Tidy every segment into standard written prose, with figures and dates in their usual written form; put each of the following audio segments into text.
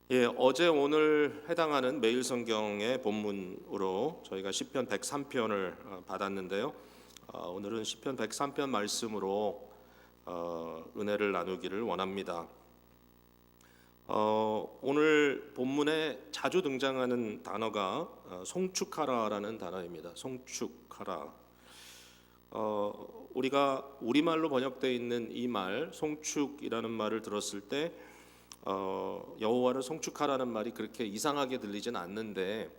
어제 오늘 해당하는 매일 성경의 본문으로 저희가 시편 103편을 받았는데요. 오늘은 시편 103편 말씀으로 은혜를 나누기를 원합니다. 오늘 본문에 자주 등장하는 단어가 송축하라라는 단어입니다. 송축하라. 우리가 우리말로 번역되어 있는 이 말, 송축이라는 말을 들었을 때 여호와를 송축하라는 말이 그렇게 이상하게 들리진 않는데,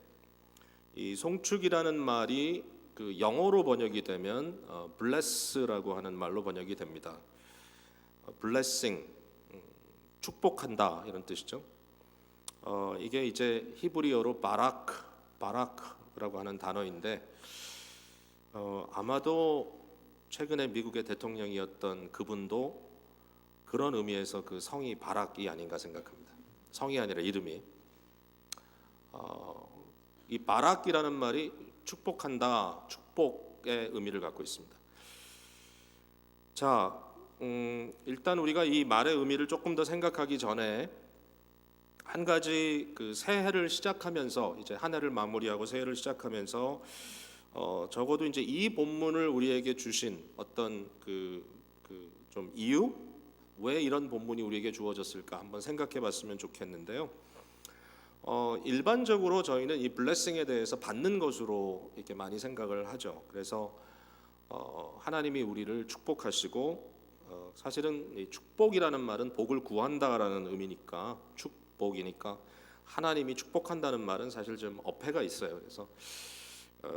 이 송축이라는 말이 그 영어로 번역이 되면 bless라고 하는 말로 번역이 됩니다. blessing, 축복한다 이런 뜻이죠. 이게 이제 히브리어로 바라크라고 하는 단어인데, 아마도 최근에 미국의 대통령이었던 그분도 그런 의미에서 그 성이 바락이 아닌가 생각합니다. 성이 아니라 이름이. 이 바락이라는 말이 축복한다, 축복의 의미를 갖고 있습니다. 자, 일단 우리가 이 말의 의미를 조금 더 생각하기 전에 한 가지, 그 새해를 시작하면서, 이제 한 해를 마무리하고 새해를 시작하면서 적어도 이제 이 본문을 우리에게 주신 어떤 좀 이유, 왜 이런 본문이 우리에게 주어졌을까 한번 생각해 봤으면 좋겠는데요. 일반적으로 저희는 이 블레싱에 대해서 받는 것으로 이렇게 많이 생각을 하죠. 그래서 하나님이 우리를 축복하시고, 사실은 이 축복이라는 말은 복을 구한다라는 의미니까, 축복이니까 하나님이 축복한다는 말은 사실 좀 어폐가 있어요. 그래서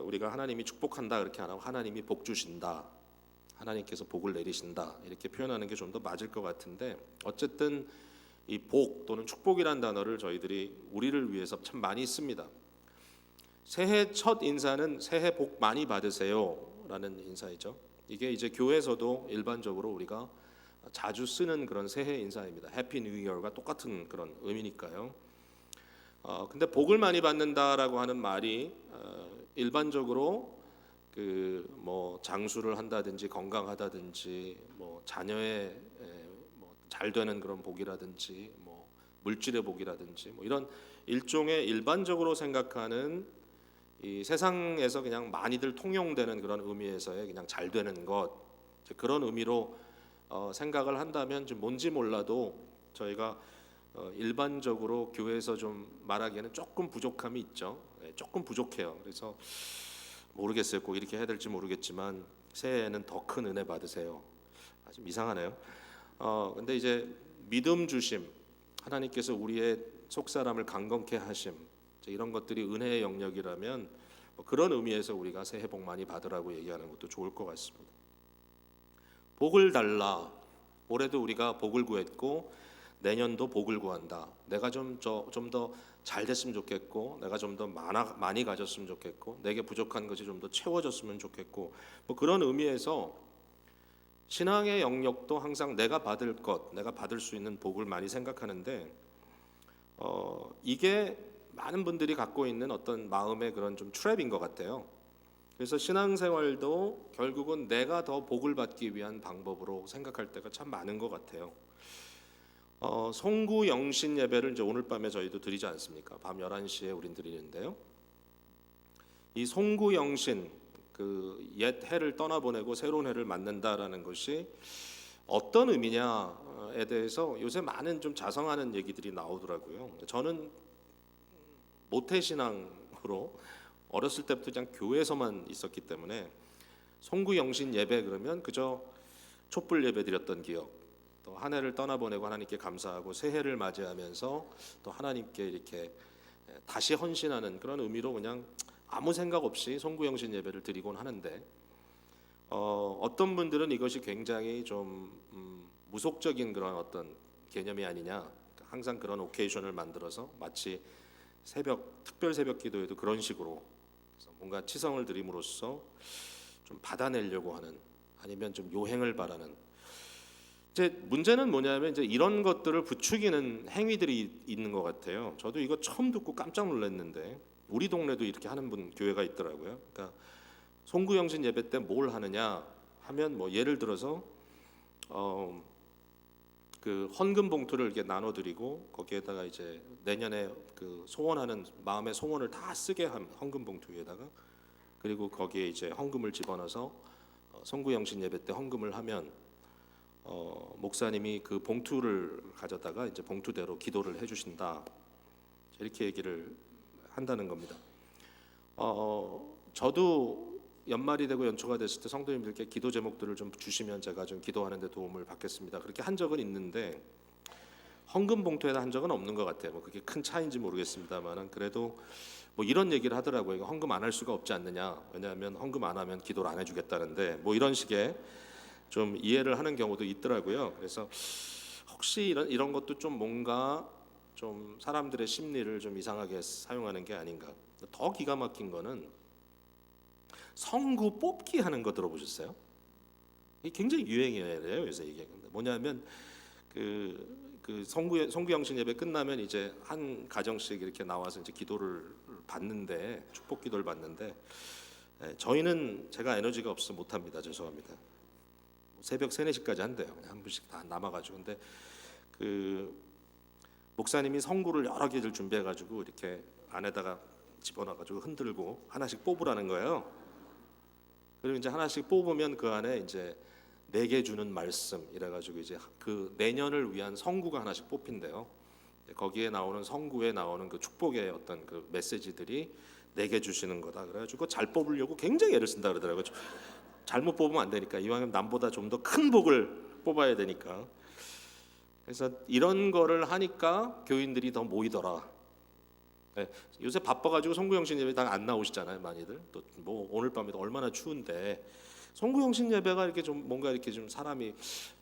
우리가 하나님이 축복한다 그렇게 안 하고 하나님이 복 주신다, 하나님께서 복을 내리신다 이렇게 표현하는 게 좀 더 맞을 것 같은데, 어쨌든 이 복 또는 축복이란 단어를 저희들이 우리를 위해서 참 많이 씁니다. 새해 첫 인사는 새해 복 많이 받으세요라는 인사이죠. 이게 이제 교회에서도 일반적으로 우리가 자주 쓰는 그런 새해 인사입니다. 해피 뉴 이어가 똑같은 그런 의미니까요. 근데 복을 많이 받는다라고 하는 말이 일반적으로 뭐 장수를 한다든지 건강하다든지 뭐 자녀의 뭐 잘 되는 그런 복이라든지 뭐 물질의 복이라든지 뭐 이런 일종의 일반적으로 생각하는 이 세상에서 그냥 많이들 통용되는 그런 의미에서의 그냥 잘 되는 것, 그런 의미로 생각을 한다면 좀 뭔지 몰라도 저희가 일반적으로 교회에서 좀 말하기에는 조금 부족함이 있죠. 조금 부족해요. 그래서 모르겠어요. 꼭 이렇게 해야 될지 모르겠지만 새해에는 더 큰 은혜 받으세요. 좀 이상하네요. 근데 이제 믿음 주심, 하나님께서 우리의 속사람을 강건케 하심, 이런 것들이 은혜의 영역이라면 그런 의미에서 우리가 새해 복 많이 받으라고 얘기하는 것도 좋을 것 같습니다. 복을 달라. 올해도 우리가 복을 구했고 내년도 복을 구한다. 내가 좀 더 잘 됐으면 좋겠고, 내가 좀 더 많이 가졌으면 좋겠고, 내게 부족한 것이 좀 더 채워졌으면 좋겠고, 뭐 그런 의미에서 신앙의 영역도 항상 내가 받을 것, 내가 받을 수 있는 복을 많이 생각하는데, 이게 많은 분들이 갖고 있는 어떤 마음의 그런 좀 트랩인 것 같아요. 그래서 신앙생활도 결국은 내가 더 복을 받기 위한 방법으로 생각할 때가 참 많은 것 같아요. 송구 영신 예배를 이제 오늘 밤에 저희도 드리지 않습니까? 밤 11시에 우린 드리는데요. 이 송구 영신, 그 옛 해를 떠나보내고 새로운 해를 맞는다라는 것이 어떤 의미냐에 대해서 요새 많은 좀 자성하는 얘기들이 나오더라고요. 저는 모태신앙으로 어렸을 때부터 그냥 교회에서만 있었기 때문에 송구 영신 예배 그러면 그저 촛불 예배 드렸던 기억, 또 한 해를 떠나보내고 하나님께 감사하고 새해를 맞이하면서 또 하나님께 이렇게 다시 헌신하는 그런 의미로 그냥 아무 생각 없이 송구영신 예배를 드리곤 하는데, 어떤 분들은 이것이 굉장히 좀 무속적인 그런 어떤 개념이 아니냐, 항상 그런 오케이션을 만들어서 마치 특별 새벽 기도에도 그런 식으로 뭔가 치성을 드림으로써 좀 받아내려고 하는, 아니면 좀 요행을 바라는. 이제 문제는 뭐냐면 이제 이런 것들을 부추기는 행위들이 있는 것 같아요. 저도 이거 처음 듣고 깜짝 놀랐는데 우리 동네도 이렇게 하는 교회가 있더라고요. 그러니까 송구영신 예배 때 뭘 하느냐 하면, 뭐 예를 들어서 그 헌금 봉투를 이렇게 나눠드리고 거기에다가 이제 내년에 그 소원하는 마음의 소원을 다 쓰게 한 헌금 봉투 위에다가, 그리고 거기에 이제 헌금을 집어넣어서 성구영신 예배 때 헌금을 하면 목사님이 그 봉투를 가져다가 이제 봉투대로 기도를 해주신다, 이렇게 얘기를 한다는 겁니다. 저도 연말이 되고 연초가 됐을 때 성도님들께 기도 제목들을 좀 주시면 제가 좀 기도하는 데 도움을 받겠습니다. 그렇게 한 적은 있는데 헌금 봉투에다 한 적은 없는 것 같아요. 뭐 그게 큰 차이인지 모르겠습니다만은, 그래도 뭐 이런 얘기를 하더라고요. 이거 헌금 안 할 수가 없지 않느냐, 왜냐하면 헌금 안 하면 기도를 안 해주겠다는데, 뭐 이런 식의 좀 이해를 하는 경우도 있더라고요. 그래서 혹시 이런 것도 좀 뭔가 좀 사람들의 심리를 좀 이상하게 사용하는 게 아닌가. 더 기가 막힌 거는 성구 뽑기 하는 거 들어보셨어요? 이게 굉장히 유행이에요 요새. 이게 뭐냐면 그 성구영신 예배 끝나면 이제 한 가정씩 이렇게 나와서 이제 기도를 받는데, 축복 기도를 받는데, 저희는 제가 에너지가 없어서 못 합니다. 죄송합니다. 새벽 3, 4시까지 한대요. 그냥 한 분씩 다 남아가지고. 근데 그 목사님이 성구를 여러 개를 준비해가지고 이렇게 안에다가 집어넣어가지고 흔들고 하나씩 뽑으라는 거예요. 그리고 이제 하나씩 뽑으면 그 안에 이제 내게 주는 말씀 이래가지고 이제 그 내년을 위한 성구가 하나씩 뽑힌대요. 거기에 나오는 성구에 나오는 그 축복의 어떤 그 메시지들이 내게 주시는 거다. 그래가지고 잘 뽑으려고 굉장히 애를 쓴다 그러더라고요. 잘못 뽑으면 안 되니까, 이왕이면 남보다 좀 더 큰 복을 뽑아야 되니까. 그래서 이런 거를 하니까 교인들이 더 모이더라. 네, 요새 바빠가지고 성구영신 예배 다 안 나오시잖아요, 많이들. 또 뭐 오늘 밤에도 얼마나 추운데 성구영신 예배가 이렇게 좀 뭔가 이렇게 좀 사람이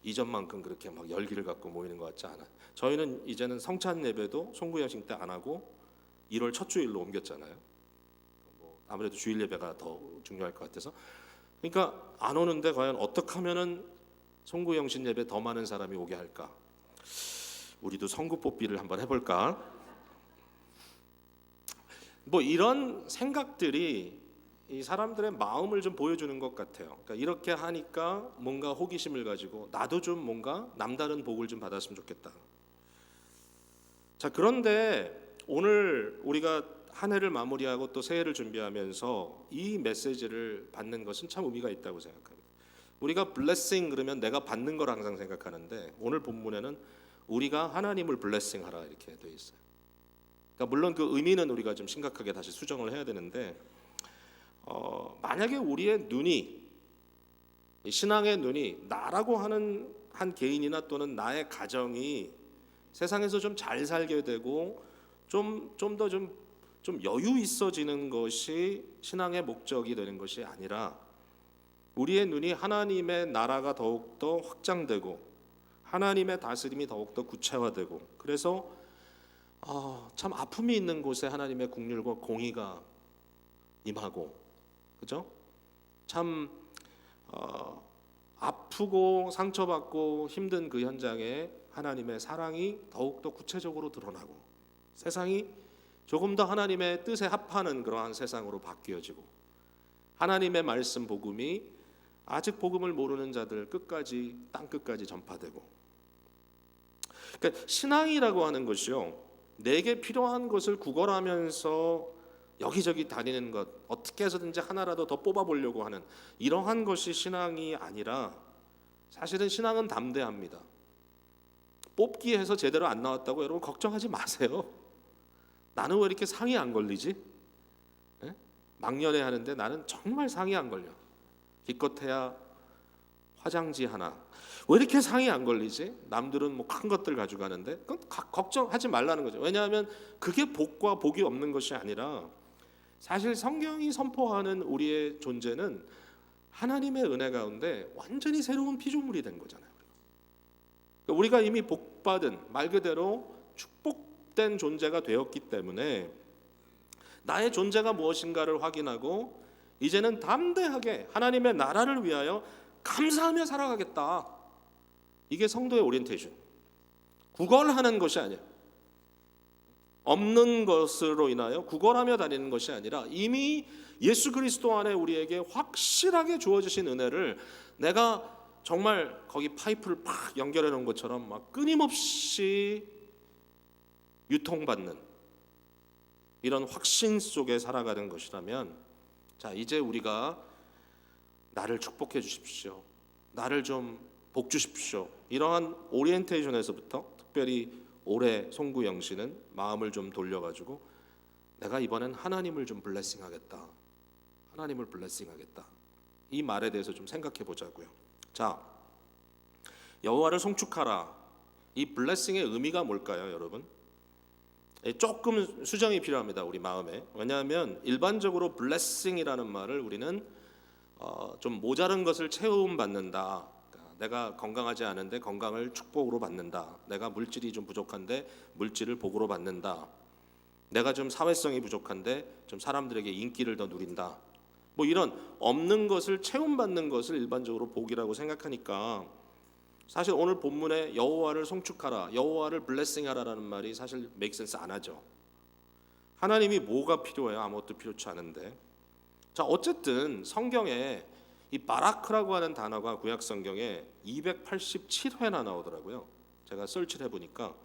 이전만큼 그렇게 막 열기를 갖고 모이는 것 같지 않아. 저희는 이제는 성찬 예배도 성구영신 때 안 하고 1월 첫 주일로 옮겼잖아요. 뭐 아무래도 주일 예배가 더 중요할 것 같아서. 그러니까 안 오는데 과연 어떻게 하면은 성구영신 예배 더 많은 사람이 오게 할까? 우리도 성구 뽑기를 한번 해볼까? 뭐 이런 생각들이 이 사람들의 마음을 좀 보여주는 것 같아요. 그러니까 이렇게 하니까 뭔가 호기심을 가지고 나도 좀 뭔가 남다른 복을 좀 받았으면 좋겠다. 자, 그런데 오늘 우리가 한 해를 마무리하고 또 새해를 준비하면서 이 메시지를 받는 것은 참 의미가 있다고 생각합니다. 우리가 블레싱 그러면 내가 받는 걸 항상 생각하는데, 오늘 본문에는 우리가 하나님을 블레싱하라 이렇게 되어 있어요. 그러니까 물론 그 의미는 우리가 좀 심각하게 다시 수정을 해야 되는데, 만약에 우리의 눈이, 신앙의 눈이 나라고 하는 한 개인이나 또는 나의 가정이 세상에서 좀 잘 살게 되고 좀 더 좀 여유 있어지는 것이 신앙의 목적이 되는 것이 아니라, 우리의 눈이 하나님의 나라가 더욱더 확장되고 하나님의 다스림이 더욱더 구체화되고, 그래서 참 아픔이 있는 곳에 하나님의 긍휼과 공의가 임하고, 그죠? 참 아프고 상처받고 힘든 그 현장에 하나님의 사랑이 더욱더 구체적으로 드러나고, 세상이 조금 더 하나님의 뜻에 합하는 그러한 세상으로 바뀌어지고, 하나님의 말씀 복음이 아직 복음을 모르는 자들 끝까지, 땅 끝까지 전파되고. 그러니까 신앙이라고 하는 것이요, 내게 필요한 것을 구걸하면서 여기저기 다니는 것, 어떻게 해서든지 하나라도 더 뽑아보려고 하는 이러한 것이 신앙이 아니라, 사실은 신앙은 담대합니다. 뽑기 해서 제대로 안 나왔다고 여러분 걱정하지 마세요. 나는 왜 이렇게 상이 안 걸리지? 예? 막년에 하는데 나는 정말 상이 안 걸려. 기껏해야 화장지 하나. 왜 이렇게 상이 안 걸리지? 남들은 뭐 큰 것들 가져가는데, 그건 걱정하지 말라는 거죠. 왜냐하면 그게 복과 복이 없는 것이 아니라, 사실 성경이 선포하는 우리의 존재는 하나님의 은혜 가운데 완전히 새로운 피조물이 된 거잖아요. 우리가 이미 복받은, 말 그대로 축복된 존재가 되었기 때문에 나의 존재가 무엇인가를 확인하고 이제는 담대하게 하나님의 나라를 위하여 감사하며 살아가겠다. 이게 성도의 오리엔테이션. 구걸하는 것이 아니에요. 없는 것으로 인하여 구걸하며 다니는 것이 아니라, 이미 예수 그리스도 안에 우리에게 확실하게 주어지신 은혜를 내가 정말 거기 파이프를 팍 연결해 놓은 것처럼 막 끊임없이 유통받는 이런 확신 속에 살아가는 것이라면, 자, 이제 우리가 나를 축복해 주십시오, 나를 좀 복 주십시오, 이러한 오리엔테이션에서부터 특별히 올해 송구 영신은 마음을 좀 돌려가지고 내가 이번엔 하나님을 좀 블레싱하겠다, 하나님을 블레싱하겠다, 이 말에 대해서 좀 생각해 보자고요. 자, 여호와를 송축하라, 이 블레싱의 의미가 뭘까요, 여러분? 조금 수정이 필요합니다, 우리 마음에. 왜냐하면 일반적으로 블레싱이라는 말을 우리는 좀 모자른 것을 채움받는다, 그러니까 내가 건강하지 않은데 건강을 축복으로 받는다, 내가 물질이 좀 부족한데 물질을 복으로 받는다, 내가 좀 사회성이 부족한데 좀 사람들에게 인기를 더 누린다, 뭐 이런 없는 것을 채움받는 것을 일반적으로 복이라고 생각하니까, 사실 오늘 본문에 여호와를 송축하라, 여호와를 블레싱하라라는 말이 사실 메이크 센스 안 하죠. 하나님이 뭐가 필요해요? 아무것도 필요치 않은데. 자, 어쨌든 성경에 이 바라크라고 하는 단어가 구약 성경에 287회나 나오더라고요. 제가 설치를 해보니까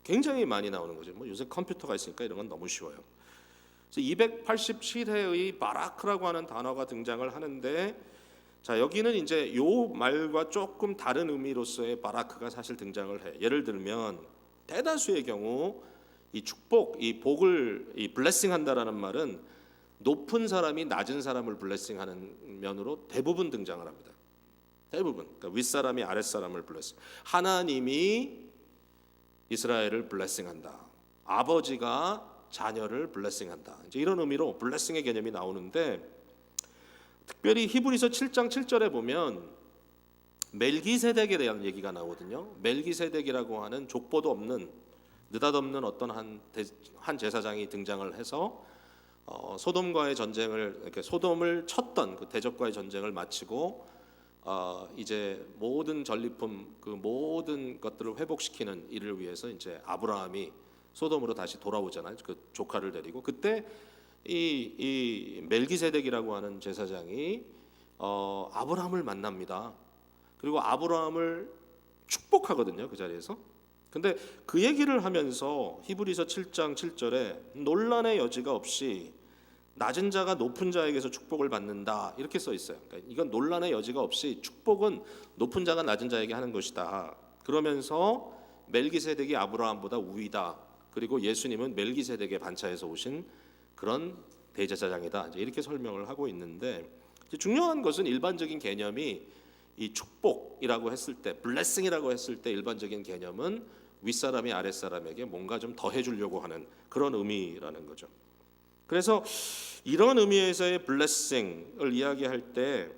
굉장히 많이 나오는 거죠. 뭐 요새 컴퓨터가 있으니까 이런 건 너무 쉬워요. 287회의 바라크라고 하는 단어가 등장을 하는데, 자, 여기는 이제 요 말과 조금 다른 의미로서의 바라크가 사실 등장을 해. 예를 들면 대다수의 경우 이 축복, 이 복을 이 블레싱한다라는 말은 높은 사람이 낮은 사람을 블레싱하는 면으로 대부분 등장을 합니다. 대부분. 그러니까 윗사람이 아랫사람을 블레싱. 하나님이 이스라엘을 블레싱한다, 아버지가 자녀를 블레싱한다, 이제 이런 의미로 블레싱의 개념이 나오는데, 특별히 히브리서 7장 7절에 보면 멜기세덱에 대한 얘기가 나오거든요. 멜기세덱이라고 하는 족보도 없는 느닷없는 어떤 한 제사장이 등장을 해서 소돔과의 전쟁을, 이렇게 소돔을 쳤던 그 대적과의 전쟁을 마치고 이제 모든 전리품, 그 모든 것들을 회복시키는 일을 위해서 이제 아브라함이 소돔으로 다시 돌아오잖아요, 그 조카를 데리고. 그때 이 멜기세덱이라고 하는 제사장이 아브라함을 만납니다. 그리고 아브라함을 축복하거든요, 그 자리에서. 근데 그 얘기를 하면서 히브리서 7장 7절에 논란의 여지가 없이 낮은 자가 높은 자에게서 축복을 받는다, 이렇게 써 있어요. 그러니까 이건 논란의 여지가 없이 축복은 높은 자가 낮은 자에게 하는 것이다. 그러면서 멜기세덱이 아브라함보다 우위다, 그리고 예수님은 멜기세덱의 반차에서 오신 그런 대제사장이다, 이제 이렇게 설명을 하고 있는데, 중요한 것은 일반적인 개념이 이 축복이라고 했을 때, 블레싱이라고 했을 때 일반적인 개념은 윗사람이 아랫사람에게 뭔가 좀 더해 주려고 하는 그런 의미라는 거죠. 그래서 이런 의미에서의 블레싱을 이야기할 때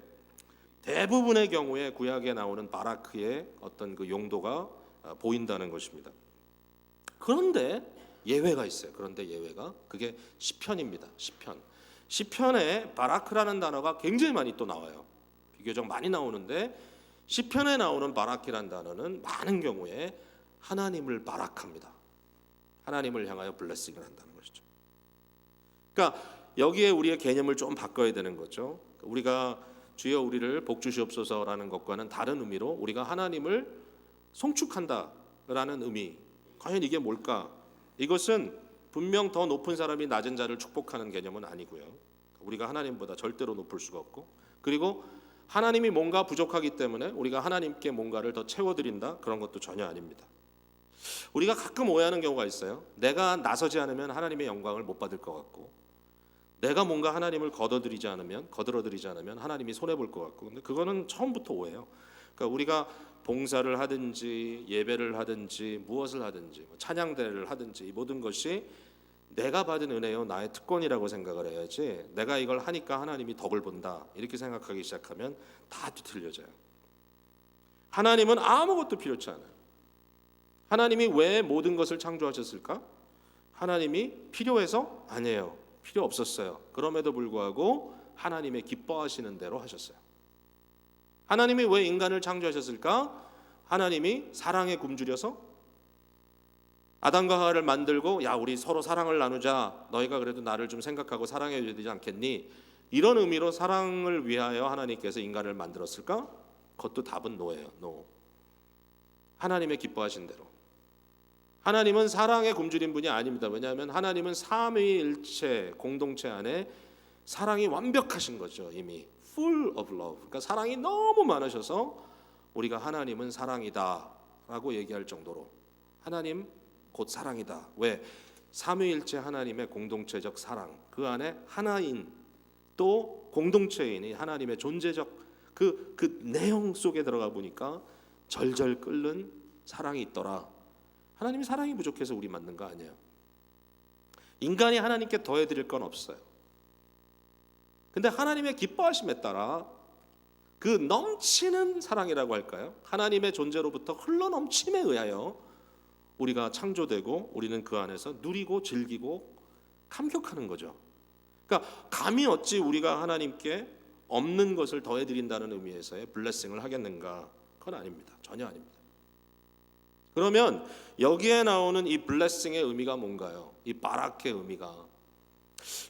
대부분의 경우에 구약에 나오는 바라크의 어떤 그 용도가 보인다는 것입니다. 그런데 예외가 있어요. 그런데 예외가, 그게 시편입니다. 시편에 바라크라는 단어가 굉장히 많이 또 나와요. 비교적 많이 나오는데, 시편에 나오는 바라크라는 단어는 많은 경우에 하나님을 바락합니다. 하나님을 향하여 블레싱을 한다는 것이죠. 그러니까 여기에 우리의 개념을 좀 바꿔야 되는 거죠. 우리가 주여 우리를 복 주시옵소서라는 것과는 다른 의미로 우리가 하나님을 송축한다라는 의미, 과연 이게 뭘까? 이것은 분명 더 높은 사람이 낮은 자를 축복하는 개념은 아니고요. 우리가 하나님보다 절대로 높을 수가 없고, 그리고 하나님이 뭔가 부족하기 때문에 우리가 하나님께 뭔가를 더 채워드린다, 그런 것도 전혀 아닙니다. 우리가 가끔 오해하는 경우가 있어요. 내가 나서지 않으면 하나님의 영광을 못 받을 것 같고, 내가 뭔가 하나님을 거들어드리지 않으면 하나님이 손해볼 것 같고. 근데 그거는 처음부터 오해예요. 그러니까 우리가 봉사를 하든지 예배를 하든지 무엇을 하든지 찬양대를 하든지, 이 모든 것이 내가 받은 은혜요, 나의 특권이라고 생각을 해야지, 내가 이걸 하니까 하나님이 덕을 본다, 이렇게 생각하기 시작하면 다 뒤틀려져요. 하나님은 아무것도 필요치 않아요. 하나님이 왜 모든 것을 창조하셨을까? 하나님이 필요해서? 아니에요. 필요 없었어요. 그럼에도 불구하고 하나님의 기뻐하시는 대로 하셨어요. 하나님이 왜 인간을 창조하셨을까? 하나님이 사랑에 굶주려서 아담과 하와를 만들고, 야, 우리 서로 사랑을 나누자, 너희가 그래도 나를 좀 생각하고 사랑해줘야 되지 않겠니? 이런 의미로 사랑을 위하여 하나님께서 인간을 만들었을까? 그것도 답은 노예요. 노. 하나님의 기뻐하신 대로. 하나님은 사랑의 굶주린 분이 아닙니다. 왜냐하면 하나님은 삼위일체 공동체 안에 사랑이 완벽하신 거죠. 이미 full of love. 그러니까 사랑이 너무 많으셔서 우리가 하나님은 사랑이다라고 얘기할 정도로 하나님 곧 사랑이다. 왜? 삼위일체 하나님의 공동체적 사랑, 그 안에 하나인 또 공동체인이 하나님의 존재적 그 내용 속에 들어가 보니까 절절 끓는 사랑이 있더라. 하나님이 사랑이 부족해서 우리 만든 거 아니에요. 인간이 하나님께 더해드릴 건 없어요. 근데 하나님의 기뻐하심에 따라 그 넘치는 사랑이라고 할까요? 하나님의 존재로부터 흘러넘침에 의하여 우리가 창조되고 우리는 그 안에서 누리고 즐기고 감격하는 거죠. 그러니까 감히 어찌 우리가 하나님께 없는 것을 더해드린다는 의미에서의 블레싱을 하겠는가? 그건 아닙니다. 전혀 아닙니다. 그러면 여기에 나오는 이 블레싱의 의미가 뭔가요? 이 바라크의 의미가.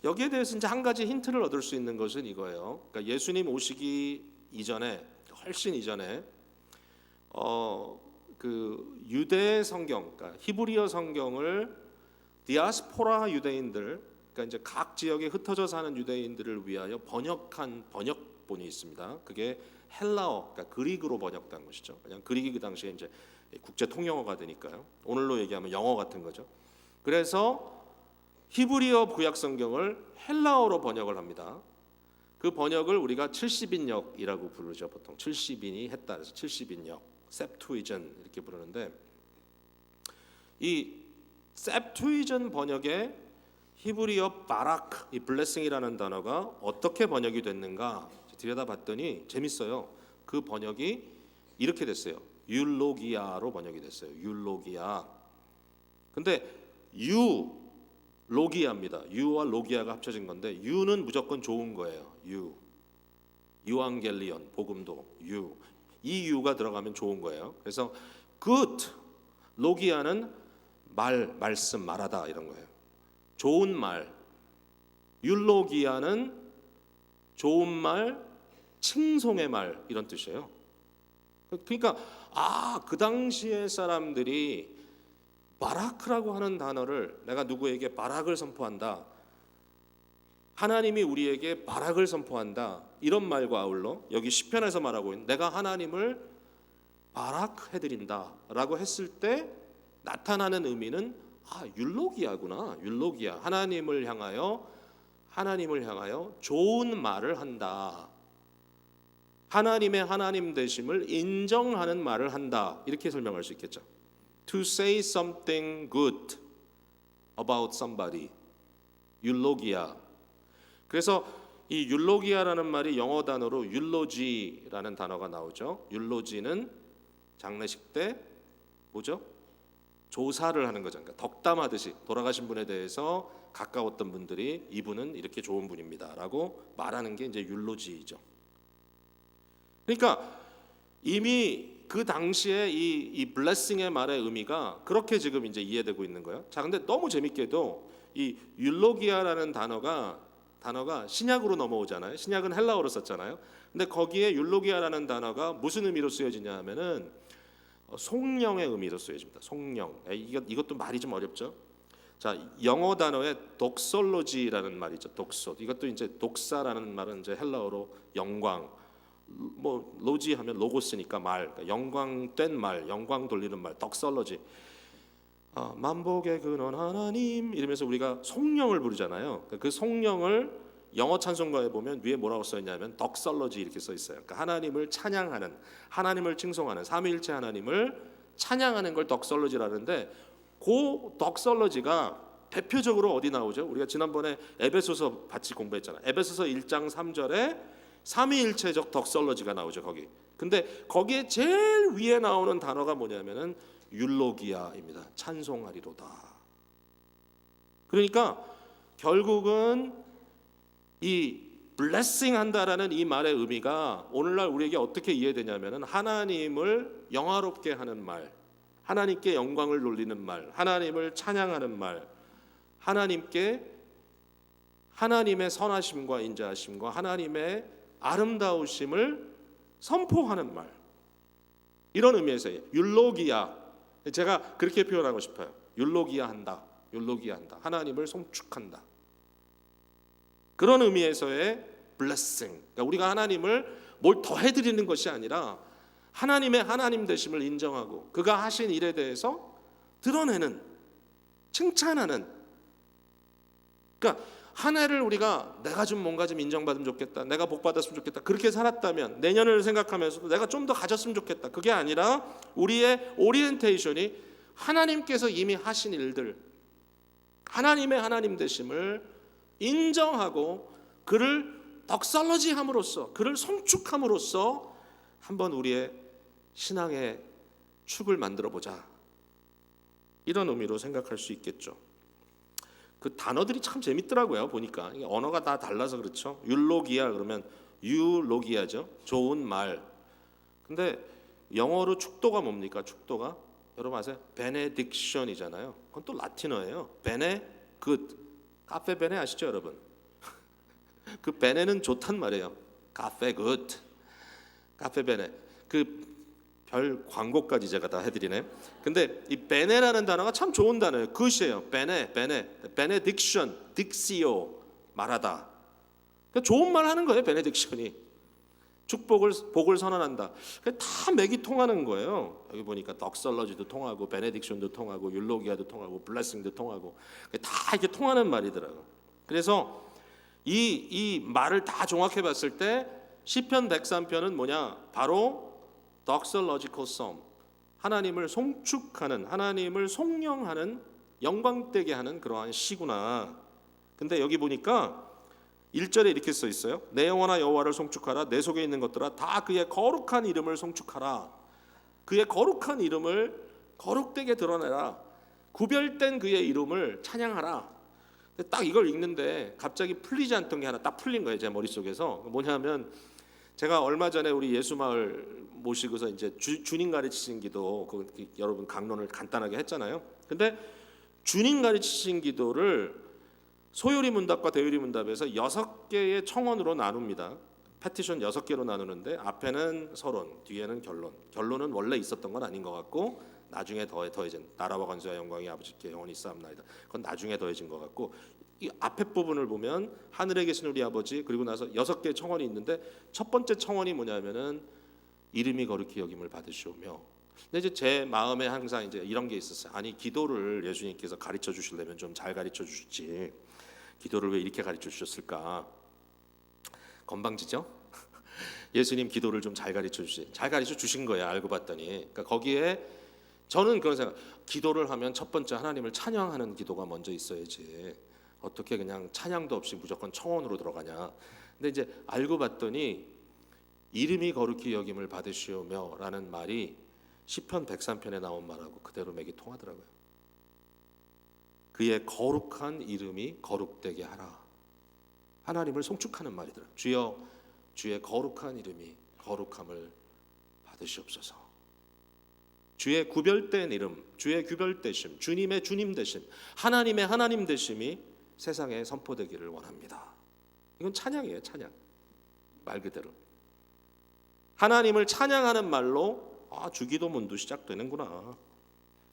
여기에 대해서 이제 한 가지 힌트를 얻을 수 있는 것은 이거예요. 그러니까 예수님 오시기 이전에, 훨씬 이전에 그 유대 성경, 그러니까 히브리어 성경을 디아스포라 유대인들, 그러니까 이제 각 지역에 흩어져 사는 유대인들을 위하여 번역한 번역본이 있습니다. 그게 헬라어, 그러니까 그리그로 번역된 것이죠. 그냥 그릭이 그 당시에 이제 국제 통용어가 되니까요. 오늘로 얘기하면 영어 같은 거죠. 그래서 히브리어 구약 성경을 헬라어로 번역을 합니다. 그 번역을 우리가 70인역이라고 부르죠. 보통 70인이 했다 그래서 70인역, 셉투이전 이렇게 부르는데, 이 셉투이전 번역에 히브리어 바라크, 이 블레싱이라는 단어가 어떻게 번역이 됐는가 들여다봤더니 재밌어요. 그 번역이 이렇게 됐어요. 율로기아로 번역이 됐어요. 율로기아. 근데 로기아입니다. 유와 로기아가 합쳐진 건데, 유는 무조건 좋은 거예요. 유앙겔리온, 복음도 유. 이 유가 들어가면 좋은 거예요. 그래서 good, 로기아는 말씀, 말하다 이런 거예요. 좋은 말. 율로기아는 좋은 말, 칭송의 말 이런 뜻이에요. 그러니까 그 당시의 사람들이 바라크라고 하는 단어를, 내가 누구에게 바락을 선포한다, 하나님이 우리에게 바락을 선포한다, 이런 말과 아울러 여기 시편에서 말하고 있는 내가 하나님을 바락해드린다 라고 했을 때 나타나는 의미는 율로기아구나. 율로기아. 하나님을 향하여 좋은 말을 한다. 하나님의 하나님 되심을 인정하는 말을 한다. 이렇게 설명할 수 있겠죠. To say something good about somebody. 율로기아. 그래서 이 율로기아라는 말이 영어 단어로 율로지라는 단어가 나오죠. 율로지는 장례식 때 뭐죠? 조사를 하는 거죠. 그러니까 덕담하듯이 돌아가신 분에 대해서 가까웠던 분들이 이분은 이렇게 좋은 분입니다라고 말하는 게 이제 율로지이죠. 그러니까 이미 그 당시에 이 블레싱의 말의 의미가 그렇게 지금 이제 이해되고 있는 거예요. 자, 근데 너무 재밌게도 이 율로기아라는 단어가 신약으로 넘어오잖아요. 신약은 헬라어로 썼잖아요. 근데 거기에 율로기아라는 단어가 무슨 의미로 쓰여지냐 하면은 송령의 의미로 쓰여집니다. 송령. 이것도 말이 좀 어렵죠. 자, 영어 단어에 독솔로지라는 말이 있죠. 독소. 이것도 이제 독사라는 말은 이제 헬라어로 영광. 뭐 로지 하면 로고스니까 말, 그러니까 영광된 말, 영광 돌리는 말, 덕솔로지. 만복의 근원 하나님 이러면서 우리가 송령을 부르잖아요. 그 송령을 영어 찬송가에 보면 위에 뭐라고 써 있냐면 덕솔로지 이렇게 써 있어요. 그러니까 하나님을 찬양하는, 하나님을 칭송하는, 삼위일체 하나님을 찬양하는 걸 덕솔로지라는데, 그 덕솔로지가 대표적으로 어디 나오죠? 우리가 지난번에 에베소서 같이 공부했잖아요. 에베소서 1장 3절에 삼위일체적 덕솔로지가 나오죠. 거기. 근데 거기에 제일 위에 나오는 단어가 뭐냐면은 율로기아입니다. 찬송하리로다. 그러니까 결국은 이 블레싱 한다라는 이 말의 의미가 오늘날 우리에게 어떻게 이해되냐면은 하나님을 영화롭게 하는 말, 하나님께 영광을 돌리는 말, 하나님을 찬양하는 말, 하나님께 하나님의 선하심과 인자하심과 하나님의 아름다우심을 선포하는 말, 이런 의미에서요. 율로기아. 제가 그렇게 표현하고 싶어요. 율로기아 한다. 율로기아 한다. 하나님을 송축한다. 그런 의미에서의 blessing. 그러니까 우리가 하나님을 뭘 더해드리는 것이 아니라 하나님의 하나님 되심을 인정하고 그가 하신 일에 대해서 드러내는, 칭찬하는. 그러니까 한 해를 우리가 내가 좀 뭔가 좀 인정받으면 좋겠다, 내가 복 받았으면 좋겠다, 그렇게 살았다면 내년을 생각하면서도 내가 좀 더 가졌으면 좋겠다. 그게 아니라 우리의 오리엔테이션이 하나님께서 이미 하신 일들, 하나님의 하나님 되심을 인정하고 그를 덕살러지함으로써, 그를 송축함으로써 한번 우리의 신앙의 축을 만들어 보자, 이런 의미로 생각할 수 있겠죠. 그 단어들이 참 재밌더라고요. 보니까 언어가 다 달라서 그렇죠. 율로기아 그러면 유로기아죠. 좋은 말. 근데 영어로 축도가 뭡니까? 축도가 여러분 아세요? 베네딕션이잖아요. 그건 또 라틴어예요. 베네 굿. 카페 베네 아시죠, 여러분? 그 베네는 좋단 말이에요. 카페 굿. 카페 베네. 그 별 광고까지 제가 다 해드리네. 근데 이 베네라는 단어가 참 좋은 단어예요. 굿이에요. 베네딕션, 딕시오, 말하다. 그러니까 좋은 말 하는 거예요. 베네딕션이 복을 선언한다. 다 맥이 통하는 거예요. 여기 보니까 덕설러지도 통하고 베네딕션도 통하고 율로기아도 통하고 블레싱도 통하고 다 이렇게 통하는 말이더라고요. 그래서 이 말을 다 종합해 봤을 때 시편 103편은 뭐냐? 바로 doxological psalm, 하나님을 송축하는, 하나님을 송영하는, 영광되게 하는 그러한 시구나. 근데 여기 보니까 1절에 이렇게 써 있어요. 내 영혼아 여호와를 송축하라. 내 속에 있는 것들아 다 그의 거룩한 이름을 송축하라. 그의 거룩한 이름을 거룩되게 드러내라. 구별된 그의 이름을 찬양하라. 딱 이걸 읽는데 갑자기 풀리지 않던 게 하나 딱 풀린 거예요. 제 머릿속에서. 뭐냐면 제가 얼마 전에 우리 예수마을 모시고서 이제 주님 가르치신 기도, 여러분 강론을 간단하게 했잖아요. 근데 주님 가르치신 기도를 소요리 문답과 대요리 문답에서 6개의 청원으로 나눕니다. 패티션 6개로 나누는데 앞에는 서론, 뒤에는 결론. 결론은 원래 있었던 건 아닌 것 같고 나중에 더해진 나라와 권세와 영광이 아버지께 영원히 있사옵나이다. 그건 나중에 더해진 것 같고 이 앞에 부분을 보면 하늘에 계신 우리 아버지, 그리고 나서 6개의 청원이 있는데 첫 번째 청원이 뭐냐면은 이름이 거룩히 여김을 받으시오며. 근데 이제 제 마음에 항상 이제 이런 게 있었어요. 아니 기도를 예수님께서 가르쳐 주시려면 좀 잘 가르쳐 주시지. 기도를 왜 이렇게 가르쳐 주셨을까? 건방지죠? 예수님 기도를 좀 잘 가르쳐 주시. 잘 가르쳐 주신 거야. 알고 봤더니. 그러니까 거기에 저는 그런 생각. 기도를 하면 첫 번째 하나님을 찬양하는 기도가 먼저 있어야지. 어떻게 그냥 찬양도 없이 무조건 청원으로 들어가냐. 근데 이제 알고 봤더니 이름이 거룩히 여김을 받으시오며 라는 말이 시편 103편에 나온 말하고 그대로 맥이 통하더라고요. 그의 거룩한 이름이 거룩되게 하라. 하나님을 송축하는 말이더라고요. 주여 주의 거룩한 이름이 거룩함을 받으시옵소서. 주의 구별된 이름, 주의 구별되심, 주님의 주님 되심, 하나님의 하나님 되심이 세상에 선포되기를 원합니다. 이건 찬양이에요. 찬양. 말 그대로 하나님을 찬양하는 말로 주기도문도 시작되는구나.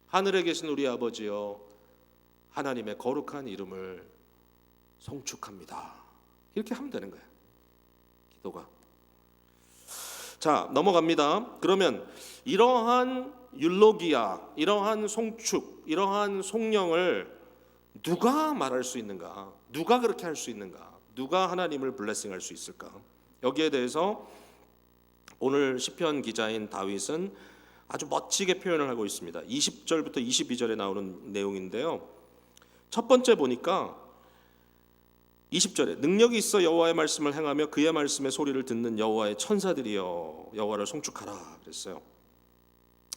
하늘에 계신 우리 아버지여 하나님의 거룩한 이름을 송축합니다. 이렇게 하면 되는 거예요. 기도가. 자, 넘어갑니다. 그러면 이러한 율로기아, 이러한 송축, 이러한 송영을 누가 말할 수 있는가? 누가 그렇게 할 수 있는가? 누가 하나님을 블레싱할 수 있을까? 여기에 대해서 오늘 시편 기자인 다윗은 아주 멋지게 표현을 하고 있습니다. 20절부터 22절에 나오는 내용인데요. 첫 번째 보니까 20절에 능력이 있어 여호와의 말씀을 행하며 그의 말씀의 소리를 듣는 여호와의 천사들이여 여호와를 송축하라 그랬어요.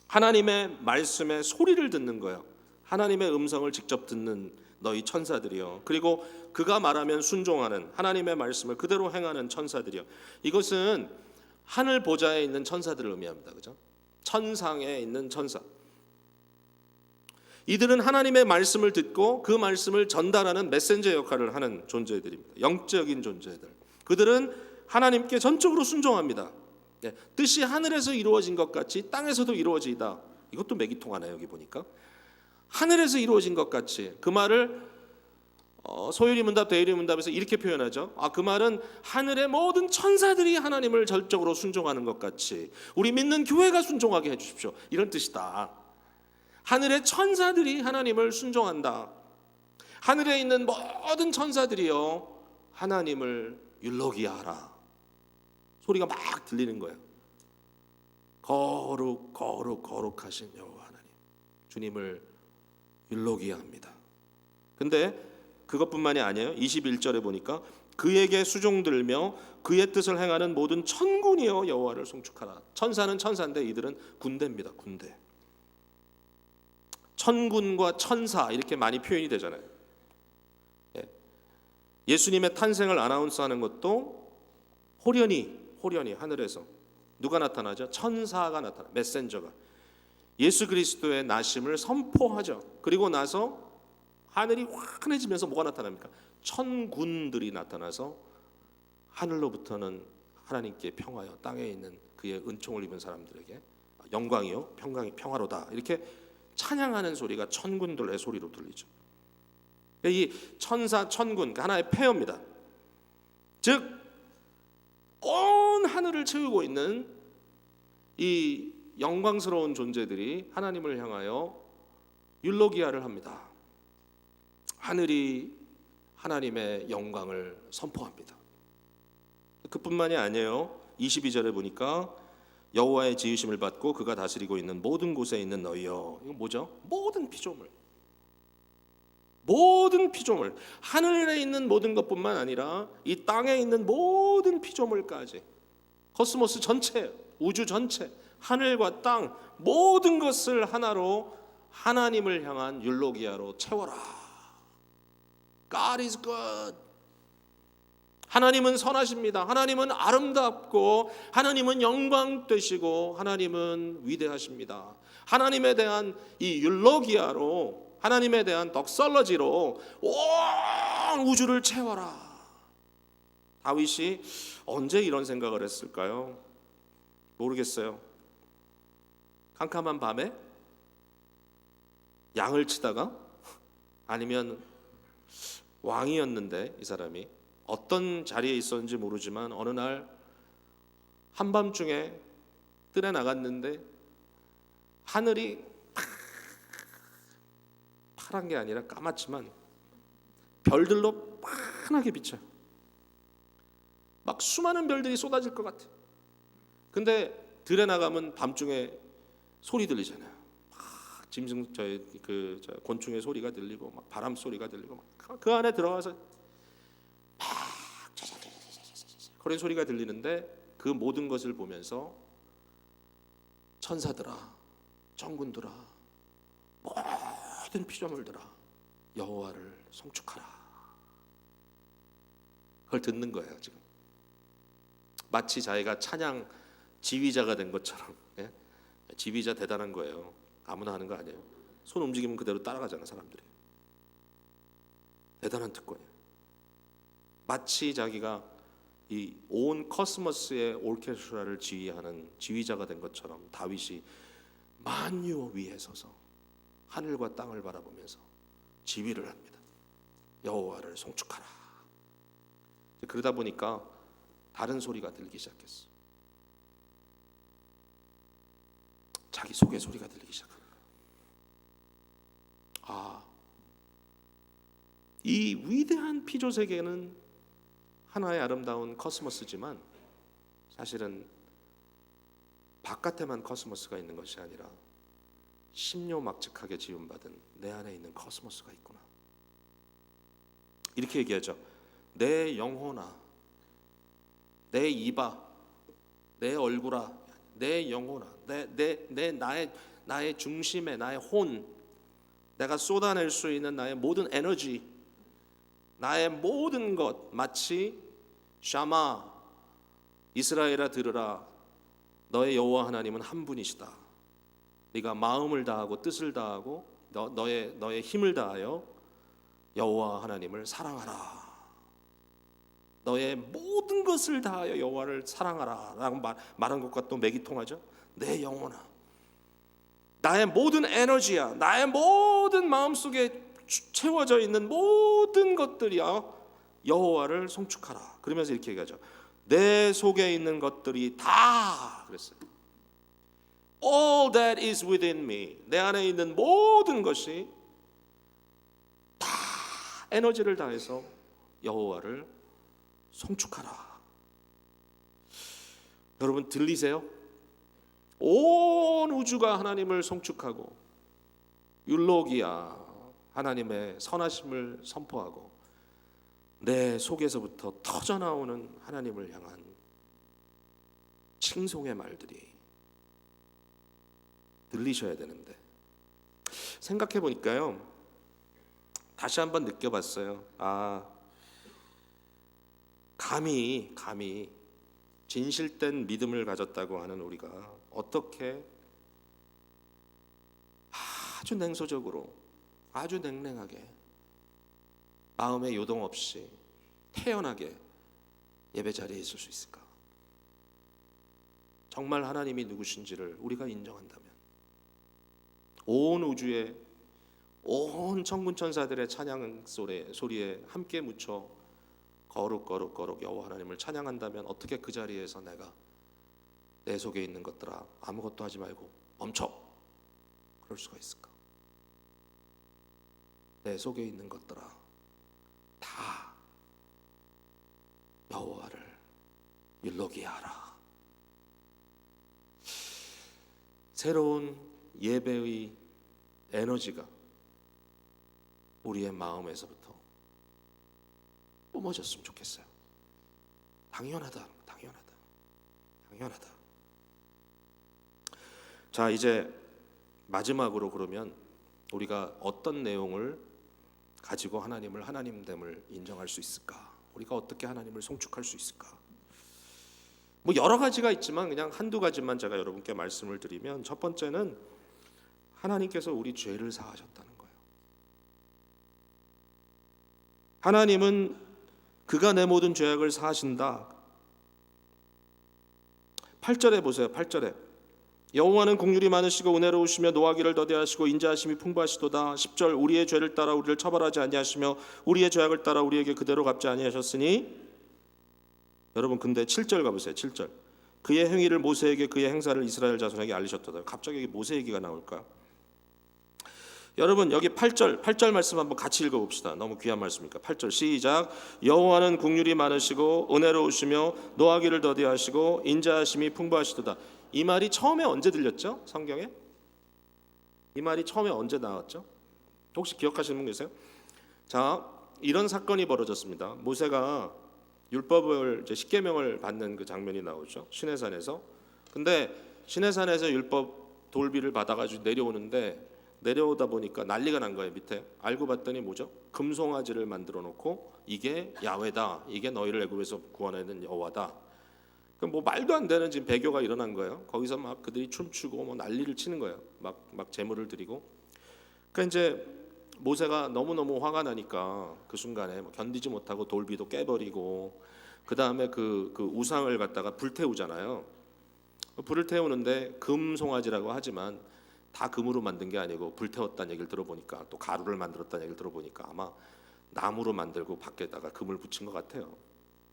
하나님의 말씀의 소리를 듣는 거예요. 하나님의 음성을 직접 듣는 너희 천사들이여. 그리고 그가 말하면 순종하는 하나님의 말씀을 그대로 행하는 천사들이여. 이것은 하늘 보좌에 있는 천사들을 의미합니다. 그죠? 천상에 있는 천사. 이들은 하나님의 말씀을 듣고 그 말씀을 전달하는 메신저 역할을 하는 존재들입니다. 영적인 존재들. 그들은 하나님께 전적으로 순종합니다. 뜻이 하늘에서 이루어진 것 같이 땅에서도 이루어지이다. 이것도 매기통하네요. 여기 보니까 하늘에서 이루어진 것 같이. 그 말을 소유리 문답 대유리 문답에서 이렇게 표현하죠. 그 말은 하늘의 모든 천사들이 하나님을 절적으로 순종하는 것 같이 우리 믿는 교회가 순종하게 해주십시오. 이런 뜻이다. 하늘의 천사들이 하나님을 순종한다. 하늘에 있는 모든 천사들이요 하나님을 율로기하라. 소리가 막 들리는 거예요. 거룩 거룩 거룩하신 여호와 하나님, 주님을 율로기합니다. 근데 그것뿐만이 아니에요. 21절에 보니까 그에게 수종들며 그의 뜻을 행하는 모든 천군이여 여호와를 송축하라. 천사는 천사인데 이들은 군대입니다. 군대. 천군과 천사 이렇게 많이 표현이 되잖아요. 예수님의 탄생을 아나운스하는 것도 호련히 하늘에서 누가 나타나죠? 천사가 나타나, 메신저가 예수 그리스도의 나심을 선포하죠. 그리고 나서 하늘이 환해지면서 뭐가 나타납니까? 천군들이 나타나서 하늘로부터는 하나님께 평화여, 땅에 있는 그의 은총을 입은 사람들에게 영광이요 평화로다. 이렇게 찬양하는 소리가 천군들의 소리로 들리죠. 이 천사 천군 하나의 페어입니다. 즉 온 하늘을 채우고 있는 이 영광스러운 존재들이 하나님을 향하여 율로기아를 합니다. 하늘이 하나님의 영광을 선포합니다. 그뿐만이 아니에요. 22절에 보니까 여호와의 지으심을 받고 그가 다스리고 있는 모든 곳에 있는 너희여. 이건 뭐죠? 모든 피조물. 하늘에 있는 모든 것뿐만 아니라 이 땅에 있는 모든 피조물까지, 코스모스 전체, 우주 전체, 하늘과 땅 모든 것을 하나로 하나님을 향한 율로기아로 채워라. God is good. 하나님은 선하십니다. 하나님은 아름답고 하나님은 영광 되시고 하나님은 위대하십니다. 하나님에 대한 이 율로기아로, 하나님에 대한 덕설러지로 온 우주를 채워라. 다윗이 언제 이런 생각을 했을까요? 모르겠어요. 캄캄한 밤에 양을 치다가, 아니면 왕이었는데 이 사람이 어떤 자리에 있었는지 모르지만 어느 날 한밤중에 뜰에 나갔는데 하늘이 파란 게 아니라 까맣지만 별들로 환하게 비쳐요. 막 수많은 별들이 쏟아질 것 같아. 근데 들에 나가면 밤중에 소리 들리잖아요. 막 짐승 곤충의 소리가 들리고 막 바람 소리가 들리고 막 그 안에 들어가서 막 그런 소리가 들리는데 그 모든 것을 보면서 천사들아, 천군들아, 모든 피조물들아 여호와를 송축하라. 그걸 듣는 거예요. 지금 마치 자기가 찬양 지휘자가 된 것처럼. 지휘자 대단한 거예요. 아무나 하는 거 아니에요. 손 움직이면 그대로 따라가잖아요. 사람들이. 대단한 특권이에요. 마치 자기가 이 온 코스모스의 오케스트라를 지휘하는 지휘자가 된 것처럼 다윗이 만유 위에 서서 하늘과 땅을 바라보면서 지휘를 합니다. 여호와를 송축하라. 그러다 보니까 다른 소리가 들리기 시작했어. 자기 속의 소리가 들리기 시작합니다. 이 위대한 피조 세계는 하나의 아름다운 코스모스지만 사실은 바깥에만 코스모스가 있는 것이 아니라 심요막측하게 지음받은 내 안에 있는 코스모스가 있구나. 이렇게 얘기하죠. 내 영혼아, 내 입아, 내 얼굴아, 내 영혼아, 나의 중심에, 나의 혼, 내가 쏟아낼 수 있는 나의 모든 에너지, 나의 모든 것, 마치 샤마, 이스라엘아 들으라, 너의 여호와 하나님은 한 분이시다. 네가 마음을 다하고 뜻을 다하고 너의 힘을 다하여 여호와 하나님을 사랑하라. 너의 모든 것을 다하여 여호와를 사랑하라 라고 말한 것과 또 맥이 통하죠. 내 영혼아, 나의 모든 에너지야, 나의 모든 마음속에 채워져 있는 모든 것들이야, 여호와를 송축하라. 그러면서 이렇게 얘기하죠. 내 속에 있는 것들이 다, 그랬어요. All that is within me, 내 안에 있는 모든 것이 다 에너지를 다해서 여호와를 송축하라. 여러분 들리세요? 온 우주가 하나님을 송축하고 율로기야, 하나님의 선하심을 선포하고 내 속에서부터 터져나오는 하나님을 향한 칭송의 말들이 들리셔야 되는데, 생각해 보니까요, 다시 한번 느껴봤어요. 감히 진실된 믿음을 가졌다고 하는 우리가 어떻게 아주 냉소적으로, 아주 냉랭하게, 마음의 요동 없이 태연하게 예배 자리에 있을 수 있을까? 정말 하나님이 누구신지를 우리가 인정한다면 온 우주의 온 천군 천사들의 찬양 소리에 함께 묻혀 거룩 거룩 거룩 여호와 하나님을 찬양한다면 어떻게 그 자리에서 내가 내 속에 있는 것들아 아무것도 하지 말고 멈춰, 그럴 수가 있을까? 내 속에 있는 것들아 다 여호와를 율로기하라. 새로운 예배의 에너지가 우리의 마음에서부터 뿜어졌으면 좋겠어요. 당연하다. 자, 이제 마지막으로 그러면 우리가 어떤 내용을 가지고 하나님을 하나님됨을 인정할 수 있을까? 우리가 어떻게 하나님을 송축할 수 있을까? 뭐 여러 가지가 있지만 그냥 한두 가지만 제가 여러분께 말씀을 드리면, 첫 번째는 하나님께서 우리 죄를 사하셨다는 거예요. 하나님은 그가 내 모든 죄악을 사하신다. 8절에 보세요. 8절에 여호와는 긍휼이 많으시고 은혜로우시며 노하기를 더디하시고 인자하심이 풍부하시도다. 10절 우리의 죄를 따라 우리를 처벌하지 아니하시며 우리의 죄악을 따라 우리에게 그대로 갚지 아니하셨으니. 여러분 근데 7절 가보세요. 7절 그의 행위를 모세에게 그의 행사를 이스라엘 자손에게 알리셨도다. 갑자기 모세 얘기가 나올까? 여러분 여기 8절 말씀 한번 같이 읽어봅시다. 너무 귀한 말씀이니까. 8절 시작. 여호와는 긍휼이 많으시고 은혜로우시며 노하기를 더디하시고 인자하심이 풍부하시도다. 이 말이 처음에 언제 들렸죠? 성경에? 이 말이 처음에 언제 나왔죠? 혹시 기억하시는 분 계세요? 자, 이런 사건이 벌어졌습니다. 모세가 율법을 이제 십계명을 받는 그 장면이 나오죠. 시내산에서. 근데 시내산에서 율법 돌비를 받아가지고 내려오다 보니까 난리가 난 거예요. 밑에 알고 봤더니 뭐죠? 금송아지를 만들어 놓고 이게 야훼다, 이게 너희를 애굽에서 구원하는 여호와다. 그럼 뭐 말도 안 되는 지금 배교가 일어난 거예요. 거기서 막 그들이 춤추고 뭐 난리를 치는 거예요. 막 제물을 드리고. 그러니까 이제 모세가 너무너무 화가 나니까 그 순간에 뭐 견디지 못하고 돌비도 깨버리고, 그 다음에 그 우상을 갖다가 불태우잖아요. 불을 태우는데 금송아지라고 하지만 다 금으로 만든 게 아니고 불태웠다는 얘기를 들어보니까, 또 가루를 만들었다는 얘기를 들어보니까 아마 나무로 만들고 밖에다가 금을 붙인 것 같아요.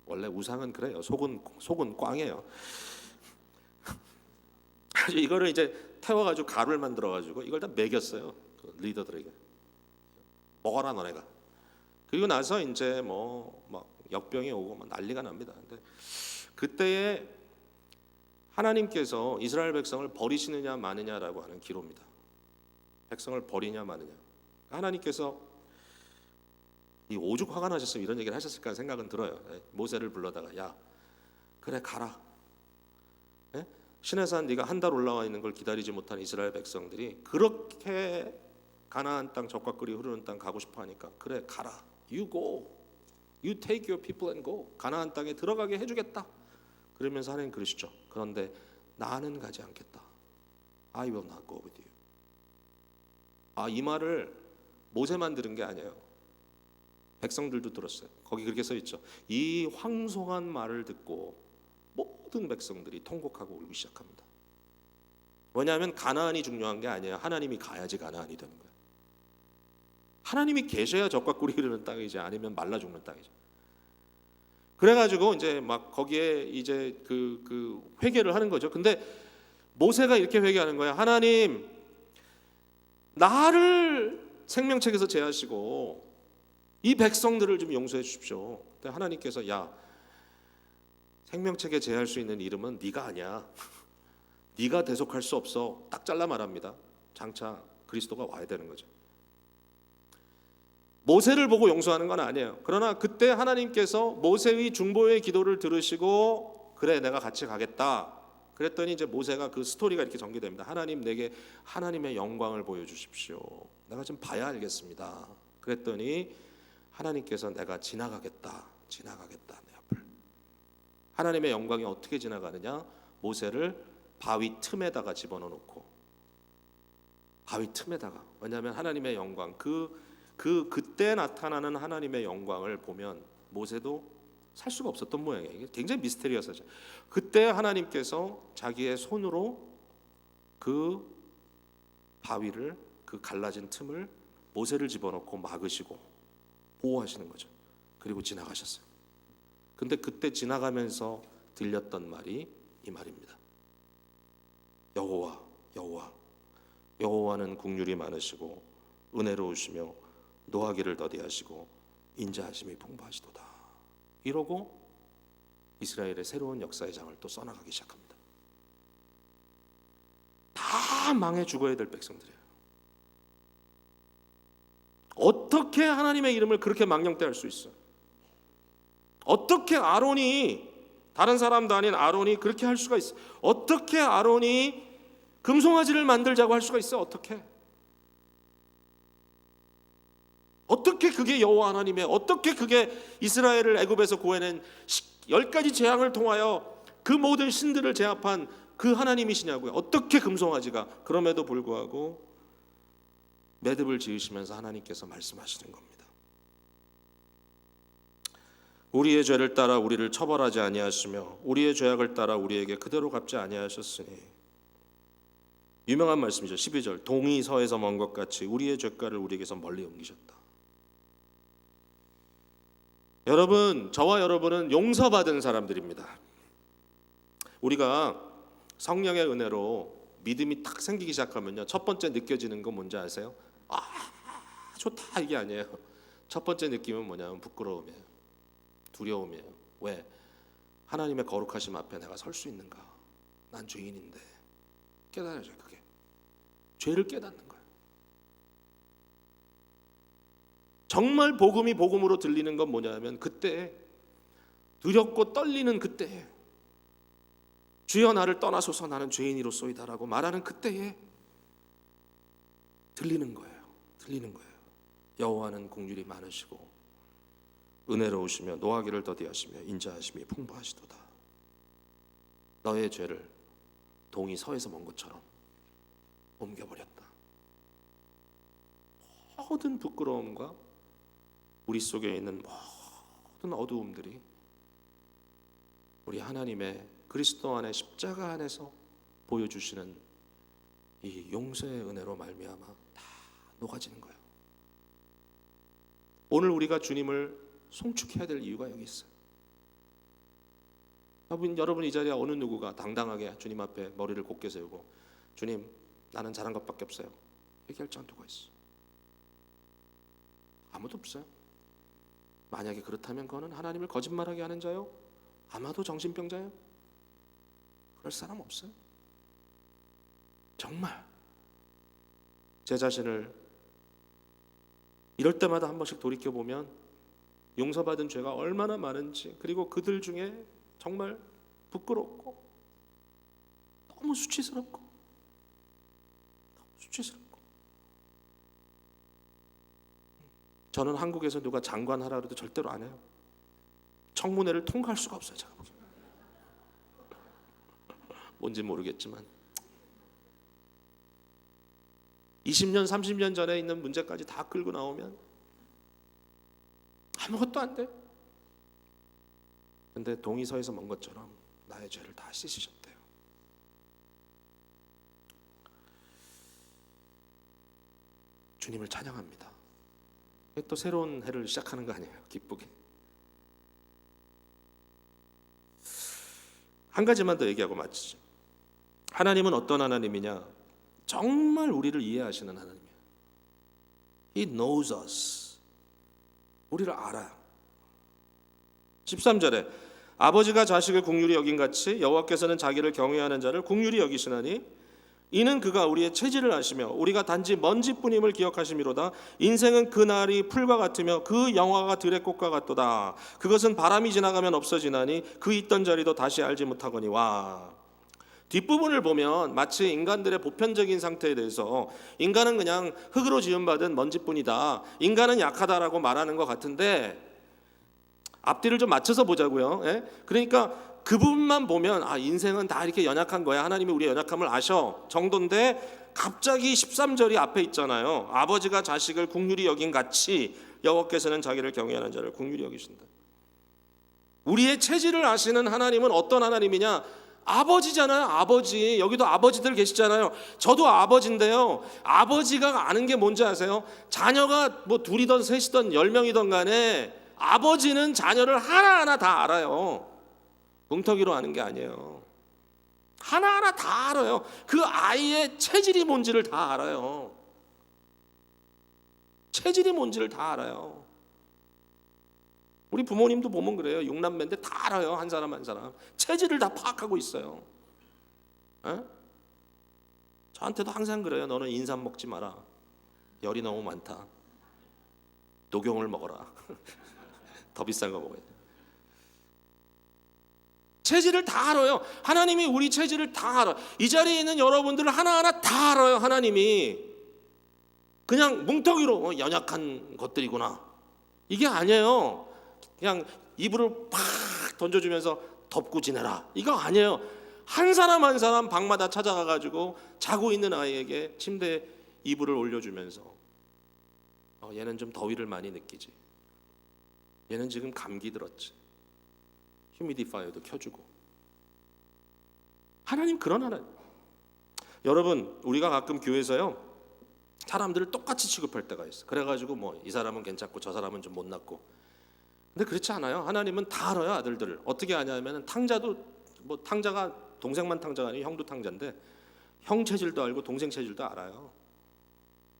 원래 우상은 그래요. 속은 꽝이에요. 이거를 이제 태워가지고 가루를 만들어가지고 이걸 다 먹였어요. 그 리더들에게. 먹어라 너네가. 그리고 나서 이제 뭐 막 역병이 오고 막 난리가 납니다. 근데 그때에 하나님께서 이스라엘 백성을 버리시느냐 마느냐라고 하는 기로입니다. 백성을 버리냐 마느냐. 하나님께서 이 오죽 화가 나셨으면 이런 얘기를 하셨을까 생각은 들어요. 모세를 불러다가 야 그래 가라. 시내산 네가 한 달 올라와 있는 걸 기다리지 못한 이스라엘 백성들이 그렇게 가나안 땅 적과 꿀이 흐르는 땅 가고 싶어 하니까 그래 가라. You go. You take your people and go. 가나안 땅에 들어가게 해주겠다. 그러면서 하나님 그러시죠. 그런데 나는 가지 않겠다. I will not go with you. 이 말을 모세만 들은 게 아니에요. 백성들도 들었어요. 거기 그렇게 써 있죠. 이 황송한 말을 듣고 모든 백성들이 통곡하고 울기 시작합니다. 왜냐하면 가나안이 중요한 게 아니에요. 하나님이 가야지 가나안이 되는 거예요. 하나님이 계셔야 적과 꿀이 흐르는 땅이지, 아니면 말라 죽는 땅이죠. 그래가지고 이제 막 거기에 이제 그 회개를 하는 거죠. 근데 모세가 이렇게 회개하는 거야. 하나님, 나를 생명책에서 제하시고 이 백성들을 좀 용서해 주십시오. 근데 하나님께서, 야, 생명책에 제할 수 있는 이름은 네가 아니야. 네가 대속할 수 없어. 딱 잘라 말합니다. 장차 그리스도가 와야 되는 거죠. 모세를 보고 용서하는 건 아니에요. 그러나 그때 하나님께서 모세의 중보의 기도를 들으시고, 그래, 내가 같이 가겠다. 그랬더니 이제 모세가, 그 스토리가 이렇게 전개됩니다. 하나님, 내게 하나님의 영광을 보여주십시오. 내가 좀 봐야 알겠습니다. 그랬더니 하나님께서, 내가 지나가겠다 내 앞을. 하나님의 영광이 어떻게 지나가느냐? 모세를 바위 틈에다가 집어넣고, 바위 틈에다가. 왜냐하면 하나님의 영광, 그때 나타나는 하나님의 영광을 보면 모세도 살 수가 없었던 모양이에요. 이게 굉장히 미스테리어스죠. 그때 하나님께서 자기의 손으로 그 바위를, 그 갈라진 틈을 모세를 집어넣고 막으시고 보호하시는 거죠. 그리고 지나가셨어요. 근데 그때 지나가면서 들렸던 말이 이 말입니다. 여호와는 긍휼이 많으시고 은혜로우시며 노하기를 더디하시고 인자하심이 풍부하시도다. 이러고 이스라엘의 새로운 역사의 장을 또 써나가기 시작합니다. 다 망해 죽어야 될 백성들이에요. 어떻게 하나님의 이름을 그렇게 망령되할 수 있어요? 어떻게 아론이, 다른 사람도 아닌 아론이 그렇게 할 수가 있어요? 어떻게 아론이 금송아지를 만들자고 할 수가 있어요? 어떻게 그게 여호와 하나님의, 어떻게 그게 이스라엘을 애굽에서 구해낸 10가지 재앙을 통하여 그 모든 신들을 제압한 그 하나님이시냐고요? 어떻게 금송아지가? 그럼에도 불구하고 매듭을 지으시면서 하나님께서 말씀하시는 겁니다. 우리의 죄를 따라 우리를 처벌하지 아니하시며 우리의 죄악을 따라 우리에게 그대로 갚지 아니하셨으니. 유명한 말씀이죠. 12절, 동이 서에서 먼 것 같이 우리의 죄가를 우리에게서 멀리 옮기셨다. 여러분, 저와 여러분은 용서받은 사람들입니다. 우리가 성령의 은혜로 믿음이 딱 생기기 시작하면요, 첫 번째 느껴지는 건 뭔지 아세요? 아, 좋다, 이게 아니에요. 첫 번째 느낌은 뭐냐면 부끄러움이에요. 두려움이에요. 왜? 하나님의 거룩하심 앞에 내가 설 수 있는가? 난 죄인인데. 깨달아져요. 그게 죄를 깨닫는 거예요. 정말 복음이 복음으로 들리는 건 뭐냐면 그때, 두렵고 떨리는 그때에, 주여 나를 떠나소서 나는 죄인이로소이다라고 말하는 그때에 들리는 거예요. 여호와는 긍휼이 많으시고 은혜로우시며 노하기를 더디하시며 인자하심이 풍부하시도다. 너의 죄를 동이 서에서 먼 것처럼 옮겨버렸다. 모든 부끄러움과 우리 속에 있는 모든 어두움들이 우리 하나님의 그리스도 안에, 십자가 안에서 보여주시는 이 용서의 은혜로 말미암아 다 녹아지는 거예요. 오늘 우리가 주님을 송축해야 될 이유가 여기 있어요. 여러분 이 자리에 어느 누구가 당당하게 주님 앞에 머리를 곧게 세우고, 주님, 나는 잘한 것밖에 없어요, 얘기할 자 누가 있어? 아무도 없어요. 만약에 그렇다면 그거는 하나님을 거짓말하게 하는 자요, 아마도 정신병자요. 그럴 사람 없어요. 정말 제 자신을 이럴 때마다 한 번씩 돌이켜보면 용서받은 죄가 얼마나 많은지, 그리고 그들 중에 정말 부끄럽고 너무 수치스럽고 저는 한국에서 누가 장관하라 그래도 절대로 안 해요. 청문회를 통과할 수가 없어요. 제가 보기엔. 뭔지 모르겠지만 20년 30년 전에 있는 문제까지 다 끌고 나오면 아무것도 안 돼. 근데 동의서에서 먼 것처럼 나의 죄를 다 씻으셨대요. 주님을 찬양합니다. 또 새로운 해를 시작하는 거 아니에요? 기쁘게. 한 가지만 더 얘기하고 마치죠. 하나님은 어떤 하나님이냐? 정말 우리를 이해하시는 하나님이에요. He knows us. 우리를 알아요. 13절에 아버지가 자식을 긍휼히 여긴 같이 여호와께서는 자기를 경외하는 자를 긍휼히 여기시나니 이는 그가 우리의 체질을 아시며 우리가 단지 먼지뿐임을 기억하심이로다. 인생은 그 날이 풀과 같으며 그 영화가 들의 꽃과 같도다. 그것은 바람이 지나가면 없어지나니 그 있던 자리도 다시 알지 못하거니와. 뒷부분을 보면 마치 인간들의 보편적인 상태에 대해서 인간은 그냥 흙으로 지음받은 먼지뿐이다, 인간은 약하다라고 말하는 것 같은데 앞뒤를 좀 맞춰서 보자고요. 예? 그러니까 그 부분만 보면 인생은 다 이렇게 연약한 거야, 하나님이 우리의 연약함을 아셔 정도인데, 갑자기 13절이 앞에 있잖아요. 아버지가 자식을 긍휼히 여긴 같이 여호와께서는 자기를 경외하는 자를 긍휼히 여기신다. 우리의 체질을 아시는 하나님은 어떤 하나님이냐? 아버지잖아요. 아버지. 여기도 아버지들 계시잖아요. 저도 아버지인데요, 아버지가 아는 게 뭔지 아세요? 자녀가 뭐 둘이든 셋이든 10명이든 간에 아버지는 자녀를 하나하나 다 알아요. 뭉텅이로 아는 게 아니에요. 하나하나 다 알아요. 그 아이의 체질이 뭔지를 다 알아요. 체질이 뭔지를 다 알아요. 우리 부모님도 보면 그래요. 6남매인데 다 알아요. 한 사람 한 사람 체질을 다 파악하고 있어요. 에? 저한테도 항상 그래요. 너는 인삼 먹지 마라, 열이 너무 많다. 녹용을 먹어라. 더 비싼 거 먹어야 돼. 체질을 다 알아요. 하나님이 우리 체질을 다 알아. 이 자리에 있는 여러분들을 하나하나 다 알아요. 하나님이 그냥 뭉텅이로 연약한 것들이구나, 이게 아니에요. 그냥 이불을 팍 던져주면서 덮고 지내라, 이거 아니에요. 한 사람 한 사람 방마다 찾아가가지고 자고 있는 아이에게 침대에 이불을 올려주면서 얘는 좀 더위를 많이 느끼지, 얘는 지금 감기 들었지, 휴미디파이어도 켜주고. 하나님 그런 하나님. 여러분, 우리가 가끔 교회에서요 사람들을 똑같이 취급할 때가 있어. 그래가지고 뭐 이 사람은 괜찮고 저 사람은 좀 못났고. 근데 그렇지 않아요. 하나님은 다 알아요. 아들들을 어떻게 아냐면, 탕자도 뭐 탕자가 동생만 탕자가 아니고 형도 탕자인데 형 체질도 알고 동생 체질도 알아요.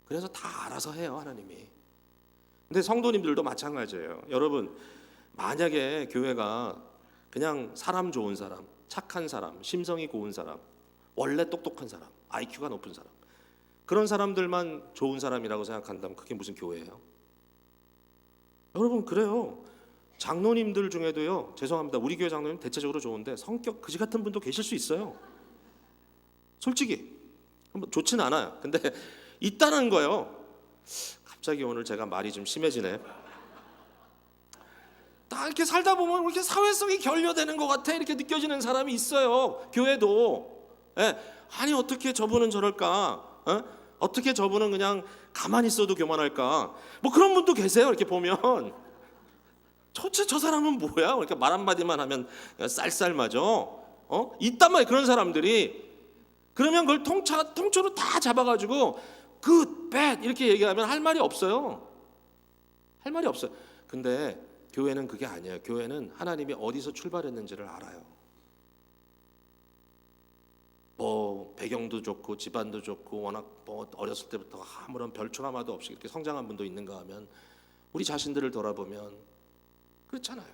그래서 다 알아서 해요, 하나님이. 근데 성도님들도 마찬가지예요. 여러분, 만약에 교회가 그냥 사람 좋은 사람, 착한 사람, 심성이 고운 사람, 원래 똑똑한 사람, IQ가 높은 사람, 그런 사람들만 좋은 사람이라고 생각한다면 그게 무슨 교회예요? 여러분, 그래요. 장로님들 중에도요, 죄송합니다, 우리 교회 장로님 대체적으로 좋은데 성격 그지 같은 분도 계실 수 있어요. 솔직히 좋진 않아요. 근데 있다는 거예요. 갑자기 오늘 제가 말이 좀 심해지네. 다 이렇게 살다 보면 이렇게 사회성이 결여되는 것 같아, 이렇게 느껴지는 사람이 있어요. 교회도. 예. 아니 어떻게 저분은 저럴까? 어떻게 저분은 그냥 가만히 있어도 교만할까? 뭐 그런 분도 계세요. 이렇게 보면 도대체 저 사람은 뭐야? 이렇게 말 한마디만 하면 쌀쌀맞어. 있단 말이에요, 그런 사람들이. 그러면 그걸 통째로 다 잡아가지고 good, bad 이렇게 얘기하면 할 말이 없어요. 할 말이 없어요. 근데 교회는 그게 아니에요. 교회는 하나님이 어디서 출발했는지를 알아요. 뭐 배경도 좋고 집안도 좋고 워낙 뭐 어렸을 때부터 아무런 별 트라우마도 없이 이렇게 성장한 분도 있는가 하면 우리 자신들을 돌아보면 그렇잖아요.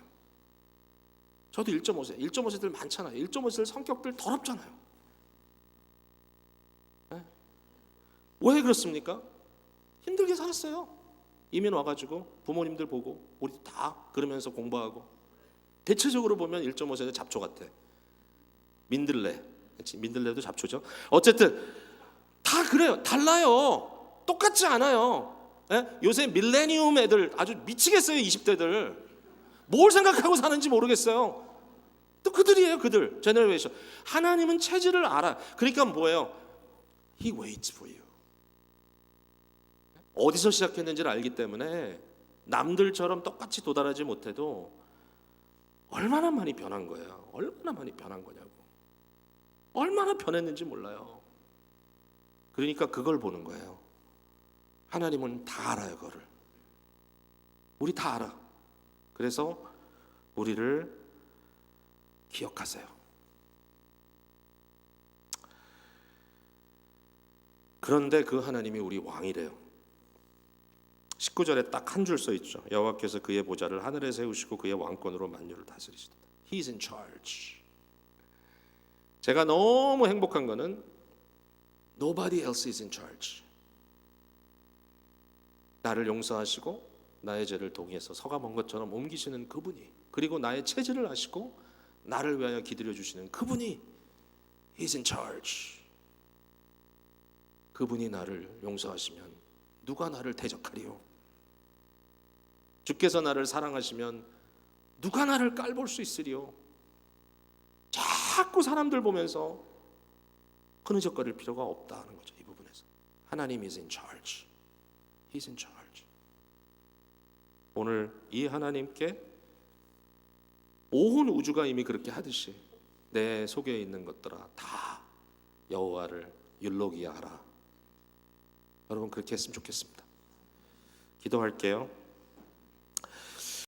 저도 1.5세, 1.5세들 많잖아요. 1.5세들 성격들 더럽잖아요. 네? 왜 그렇습니까? 힘들게 살았어요. 이민 와가지고 부모님들 보고 우리 다 그러면서 공부하고. 대체적으로 보면 1.5세대 잡초 같아. 민들레, 민들레도 잡초죠. 어쨌든 다 그래요. 달라요. 똑같지 않아요. 예? 요새 밀레니움 애들 아주 미치겠어요. 20대들 뭘 생각하고 사는지 모르겠어요. 또 그들이에요. 그들 제너레이션. 하나님은 체질을 알아. 그러니까 뭐예요? He waits for you. 어디서 시작했는지를 알기 때문에 남들처럼 똑같이 도달하지 못해도 얼마나 많이 변한 거예요. 얼마나 많이 변한 거냐고. 얼마나 변했는지 몰라요. 그러니까 그걸 보는 거예요. 하나님은 다 알아요, 그거를. 우리 다 알아. 그래서 우리를 기억하세요. 그런데 그 하나님이 우리 왕이래요. 19절에 딱 한 줄 써 있죠. 여호와께서 그의 보좌를 하늘에 세우시고 그의 왕권으로 만유를 다스리시다. He's in charge. 제가 너무 행복한 거는 Nobody else is in charge. 나를 용서하시고 나의 죄를 동의해서 서가 먼 것처럼 옮기시는 그분이, 그리고 나의 체질을 아시고 나를 위하여 기다려 주시는 그분이 He's in charge. 그분이 나를 용서하시면 누가 나를 대적하리요? 주께서 나를 사랑하시면 누가 나를 깔볼 수 있으리요? 자꾸 사람들 보면서 흐느적거릴 필요가 없다는 거죠. 이 부분에서 하나님 is in charge. He's in charge. 오늘 이 하나님께 온 우주가 이미 그렇게 하듯이 내 속에 있는 것들아 다 여호와를 율로기야하라. 여러분 그렇게 했으면 좋겠습니다. 기도할게요.